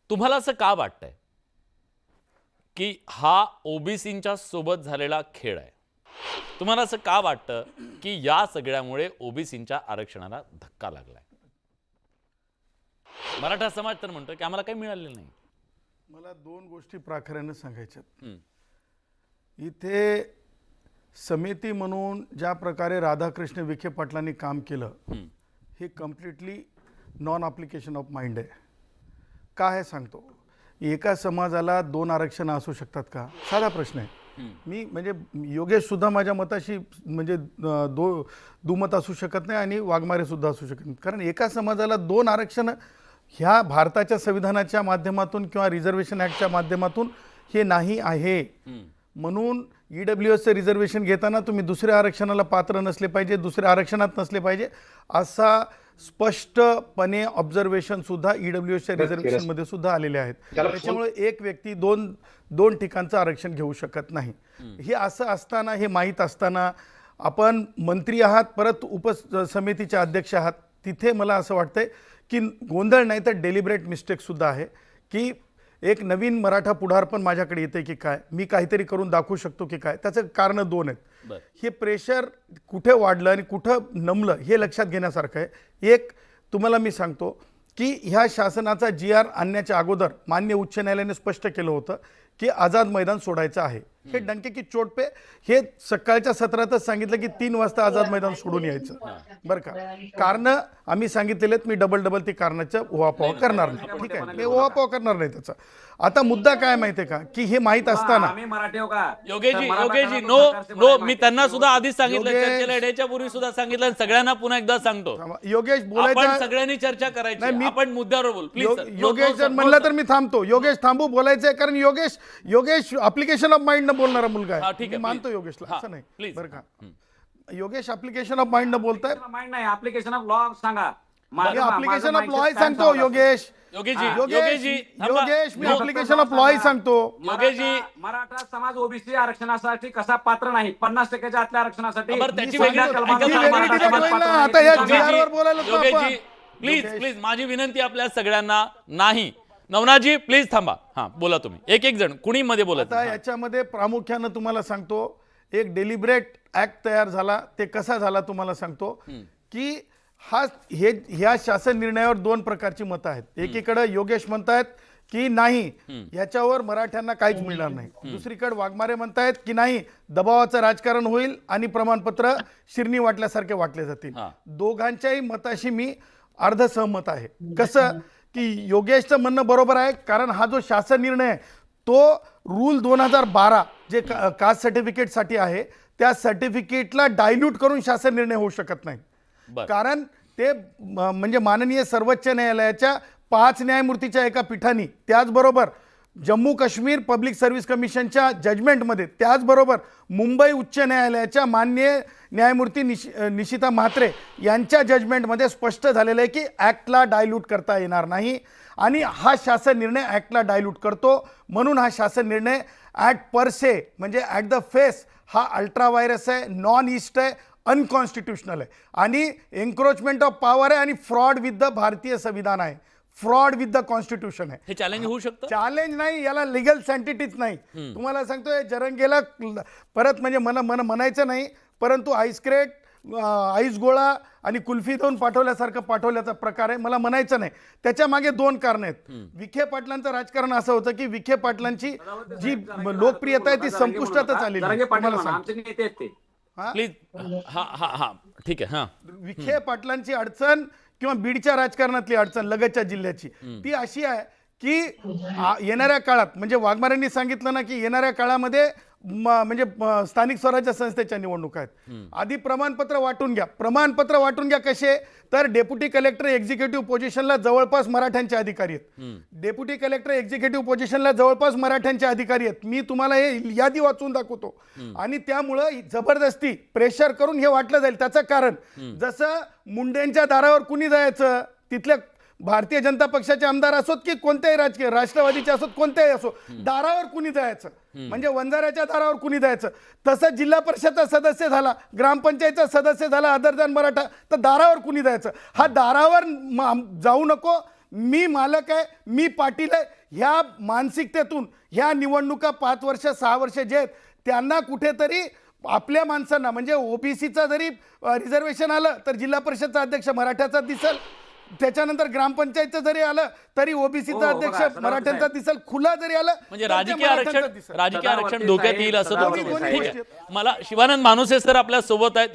तुम्हाला असं का वाटतंय की हा ओबीसींच्या सोबत झालेला खेळ आहे? तुम्हाला असं का वाटतं की या सगळ्यामुळे ओबीसींच्या आरक्षणाला धक्का लागलाय? मराठा समाज तर म्हणतो की आम्हाला काही मिळालेलं नाही. मला दोन गोष्टी प्राखऱ्याने सांगायच्यात. हम्म. इथे समिती म्हणून ज्या प्रकारे राधाकृष्ण विखे पाटलांनी काम केलं हे completely non application of mind आहे. का हे सांगतो. एका समाजाला 2 आरक्षण असू शकतात का? साधा प्रश्न आहे. मी म्हणजे योगेश सुद्धा माझ्या मताशी म्हणजे दुमत असू शकत नाही आणि वाघमारे सुद्धा असू शकत नाही. कारण एका समाजाला 2 आरक्षण ह्या भारताच्या संविधानाच्या माध्यमातून किंवा रिझर्वेशन ॲक्टच्या माध्यमातून हे नाही आहे. म्हणून EWSचं रिझर्वेशन घेताना तुम्ही दुसऱ्या आरक्षणाला पात्र नसले पाहिजे, दुसऱ्या आरक्षणात नसले पाहिजे असा स्पष्टपणे ऑब्झर्वेशन सुद्धा EWSच्या रिझर्वेशनमध्ये सुद्धा आलेले आहेत. त्याच्यामुळे एक व्यक्ती दोन ठिकाणचं आरक्षण घेऊ शकत नाही. हे असं असताना, हे माहीत असताना आपण मंत्री आहात, परत उपसमितीचे अध्यक्ष आहात, तिथे मला असं वाटतंय की गोंधळ नाही तर डेलिब्रेट मिस्टेकसुद्धा आहे की एक नवीन मराठा पुढारपण माझ्याकडे येते की काय, मी काहीतरी करून दाखवू शकतो की काय. त्याचं कारण 2 आहेत. हे प्रेशर कुठे वाढलं आणि कुठं नमलं हे लक्षात घेण्यासारखं आहे. एक तुम्हाला मी सांगतो की ह्या शासनाचा GR आणण्याच्या अगोदर माननीय उच्च न्यायालयाने स्पष्ट केलं होतं की आझाद मैदान सोडायचं आहे. हे डंके की चोट पे हे सकाळच्या सत्रातच सांगितलं की 3 वाजता आझाद मैदान सोडून यायचं. बरं का. कारणं आम्ही सांगितलेलेत, मी डबल ती कारणाचं उहापोह करणार नाही. ठीक आहे, मी उहापोह करणार नाही त्याचा. आता मुद्दा काय माहिती आहे का की हे माहीत असताना योगेशजी नो मी त्यांना सुद्धा आधीच सांगितलं, चर्चेला येण्याच्या पूर्वी सुद्धा सांगितलं, सगळ्यांना पुन्हा एकदा सांगतो. योगेश आपण बोलायचं सगळ्यांनी चर्चा करायची, आपण मुद्द्यावर बोल प्लीज. योगेश जर म्हणलं तर मी थांबतो. योगेश थांबू, बोलायचंय. कारण योगेश ॲप्लिकेशन ऑफ माइंड न बोलणारा मुलगा आहे. मी मानतो योगेशला, असं नाही बरं का. योगेश ॲप्लिकेशन ऑफ माइंड न बोलताय. माइंड नाही, ॲप्लिकेशन ऑफ लॉ सांगा. ॲप्लिकेशन ऑफ लॉ सांगतो योगेश. योगेश मी ॲप्लिकेशन ऑफ लॉ सांगतो. योगेशजी, मराठा समाज ओबीसी आरक्षणासाठी कसा पात्र नाही, 50%च्या आतल्या आरक्षणासाठी आता या GR वर बोलायला तो आपण. प्लीज माझी विनंती आपल्या सगळ्यांना नाही. नवनाथजी प्लीज थांबा. हा बोला तुम्ही, एक जण कुणी मध्ये बोलत. आता याच्यामध्ये प्रामुख्यानं तुम्हाला सांगतो एक डेलिब्रेट ऍक्ट तयार झाला. ते कसा झाला तुम्हाला सांगतो की ह्या शासन निर्णयावर 2 प्रकारची मतं आहेत. एकीकडे योगेश म्हणतायत की नाही याच्यावर मराठ्यांना काहीच मिळणार नाही. दुसरीकडे वाघमारे म्हणतायत की नाही दबावाचं राजकारण होईल आणि प्रमाणपत्र शिरणी वाटल्यासारखे वाटले जातील. दोघांच्याही मताशी मी अर्ध सहमत आहे. कसं की योगेशचं म्हणणं बरोबर आहे. कारण हा जो शासन निर्णय आहे तो रूल 2012 जे कास्ट सर्टिफिकेटसाठी आहे त्या सर्टिफिकेटला डायल्यूट करून शासन निर्णय होऊ शकत नाही. कारण ते म्हणजे माननीय सर्वोच्च न्यायालयाच्या 5 न्यायमूर्तीच्या एका पीठाने, त्याचबरोबर जम्मू काश्मीर पब्लिक सर्व्हिस कमिशनच्या जजमेंटमध्ये, त्याचबरोबर मुंबई उच्च न्यायालयाच्या माननीय न्यायमूर्ती निशिता म्हात्रे यांच्या जजमेंटमध्ये स्पष्ट झालेलं आहे की ॲक्टला डायल्यूट करता येणार नाही. आणि हा शासन निर्णय ॲक्टला डायल्यूट करतो. म्हणून हा शासन निर्णय ॲट पर से म्हणजे ॲट द फेस हा अल्ट्रा व्हायरस आहे, नॉन ईस्ट आहे, अनकॉन्स्टिट्युशनल आहे आणि एन्क्रोचमेंट ऑफ पॉवर आहे आणि फ्रॉड विथ द भारतीय संविधान आहे, फ्रॉड विथ द कॉन्स्टिट्यूशन आहे. हे चॅलेंज होऊ शकतं. चॅलेंज नाही, याला लिगल सँटिटीच नाही. तुम्हाला सांगतोय जरंगेला परत म्हणजे म्हणायचं नाही, परंतु आईस्क्रेट आईस गोळा आणि कुल्फी देऊन पाठवल्याचा प्रकार आहे. मला म्हणायचं नाही. त्याच्या मागे 2 कारणं आहेत. विखे पाटलांचं राजकारण असं होतं की विखे पाटलांची जी लोकप्रियता आहे ती संपुष्टातच आलेली आहे. प्लीज हा ठीक आहे. विखे पाटलांची अडचण किंवा बीडच्या राजकारणातली अडचण लगतच्या जिल्ह्याची ती अशी आहे की येणाऱ्या काळात म्हणजे वाघमारेंनी सांगितलं ना की येणाऱ्या काळामध्ये म्हणजे स्थानिक स्वराज्य संस्थेच्या निवडणुका आहेत. आधी प्रमाणपत्र वाटून घ्या कसे तर डेप्युटी कलेक्टर एक्झिक्युटिव्ह पोझिशनला जवळपास मराठ्यांचे अधिकारी आहेत. डेप्युटी कलेक्टर एक्झिक्युटिव्ह पोझिशनला जवळपास मराठ्यांचे अधिकारी आहेत. मी तुम्हाला हे यादी वाचून दाखवतो. आणि त्यामुळं जबरदस्ती प्रेशर करून हे वाटलं जाईल. त्याचं कारण जसं मुंडेंच्या दारावर कुणी जायचं, तिथल्या भारतीय जनता पक्षाचे आमदार असोत की कोणत्याही राजकीय राष्ट्रवादीचे असोत कोणत्याही असो, दारावर कुणी जायचं म्हणजे वंजाऱ्याच्या दारावर कुणी जायचं. तसं जिल्हा परिषदचा सदस्य झाला, ग्रामपंचायतचा सदस्य झाला अदर दॅन मराठा, तर दारावर कुणी जायचं. हा दारावर जाऊ नको, मी मालक आहे, मी पाटील आहे, ह्या मानसिकतेतून ह्या निवडणुका 5 वर्ष 6 वर्ष जे आहेत त्यांना कुठेतरी आपल्या माणसांना म्हणजे ओबीसीचा जरी रिझर्वेशन आलं तर जिल्हा परिषदचा अध्यक्ष मराठ्याचा दिसल, त्याच्यानंतर ग्रामपंचायतचं जरी आलं तरी ओबीसीचा हो, बघा, अध्यक्ष सदावर्ते मराठ्यांचा साहेब. दिसल, खुला जरी आलं म्हणजे तर ते राजकीय मराठ्यांचं आरक्षण दिसेल. राजकीय आरक्षण सदावर्ते धोक्यात साहेब, येईल असं सदावर्ते तुम्हाला साहेब. ठीक आहे. मला शिवानंद मानुसे सर आपल्या सोबत आहेत.